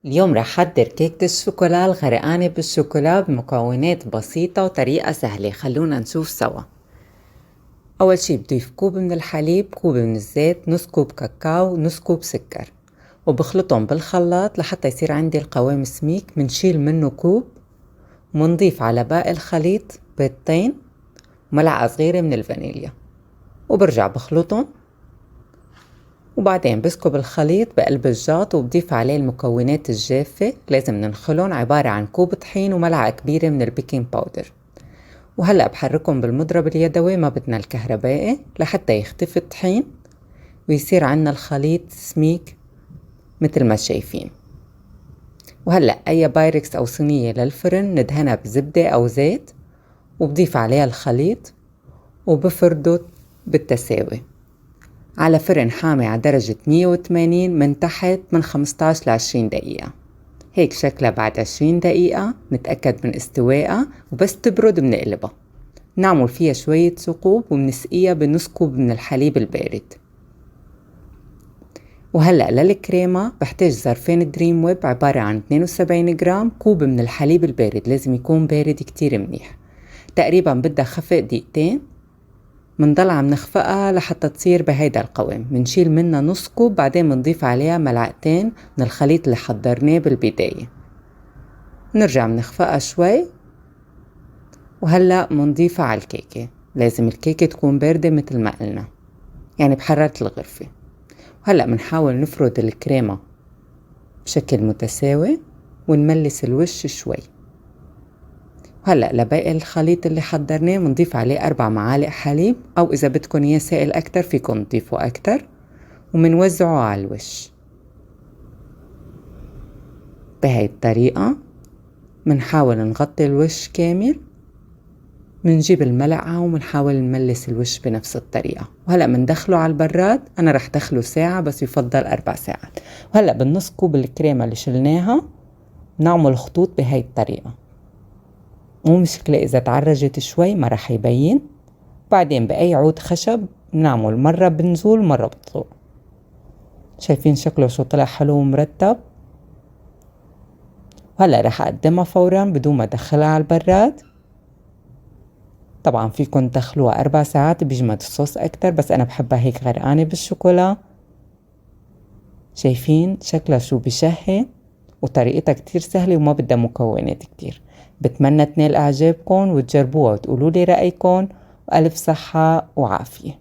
اليوم رح أحضر كيكة الشوكولا الغرقانة بالشوكولا بمكونات بسيطة وطريقة سهلة. خلونا نشوف سوا. أول شي بضيف كوب من الحليب، كوب من الزيت، نص كوب كاكاو، نص كوب سكر، وبخلطهم بالخلاط لحتى يصير عندي القوام سميك. منشيل منه كوب ومنضيف على باقي الخليط بيضتين وملعقة صغيرة من الفانيليا، وبرجع بخلطهم، وبعدين بسكب الخليط بقلب الجاط وبضيف عليه المكونات الجافة. لازم ننخلهم، عبارة عن كوب طحين وملعقة كبيرة من البيكنج باودر. وهلأ بحركهم بالمضرب اليدوي، ما بدنا الكهربائي، لحتى يختفي الطحين ويصير عنا الخليط سميك مثل ما شايفين. وهلأ أي بايركس أو صينية للفرن ندهنها بزبدة أو زيت، وبضيف عليها الخليط وبفرده بالتساوي على فرن حامي على درجة 180 من تحت من 15 ل 20 دقيقة. هيك شكلها بعد 20 دقيقة نتأكد من استوائها، وبس تبرد بنقلبها. نعمل فيها شوية ثقوب وبنسقيها بنص كوب من الحليب البارد. وهلأ للكريمة بحتاج ظرفين دريم ويب عبارة عن 72 جرام، كوب من الحليب البارد، لازم يكون بارد كتير منيح. تقريبا بدها خفق دقيقتين. منضل عم نخفقها لحتى تصير بهيدا القوام. منشيل منها نص كوب، بعدين منضيف عليها ملعقتين من الخليط اللي حضرناه بالبداية. نرجع منخفقها شوي، وهلأ منضيفها على الكيكة. لازم الكيكة تكون باردة مثل ما قلنا، يعني بحرارة الغرفة. وهلأ منحاول نفرد الكريمة بشكل متساوي ونملس الوش شوي. هلأ لباقي الخليط اللي حضرناه منضيف عليه 4 معالق حليب، أو إذا بدكن إياه سائل أكتر فيكن تضيفوا أكتر، ومنوزعه على الوش بهاي الطريقة. منحاول نغطي الوش كامل، منجيب الملعقة ومنحاول نملس الوش بنفس الطريقة. وهلأ مندخله على البراد. أنا رح دخله ساعة، بس يفضل 4 ساعات. وهلأ بالنص كوب الكريمة اللي شلناها نعمل خطوط بهاي الطريقة. مو مشكلة إذا تعرجت شوي، ما رح يبين. بعدين بأي عود خشب نعمل مرة بنزول مرة بطلوع. شايفين شكله شو طلع حلو ومرتب. وهلأ رح أقدمها فورا بدون ما أدخلها على البراد. طبعا فيكن تدخلوها 4 ساعات بيجمد الصوص أكتر، بس أنا بحبها هيك غرقانة بالشوكولا. شايفين شكلها شو بشهي، وطريقتها كتير سهلة وما بدها مكونات كتير. بتمنى تنال إعجابكم وتجربوها وتقولوا لي رأيكم، وألف صحة وعافية.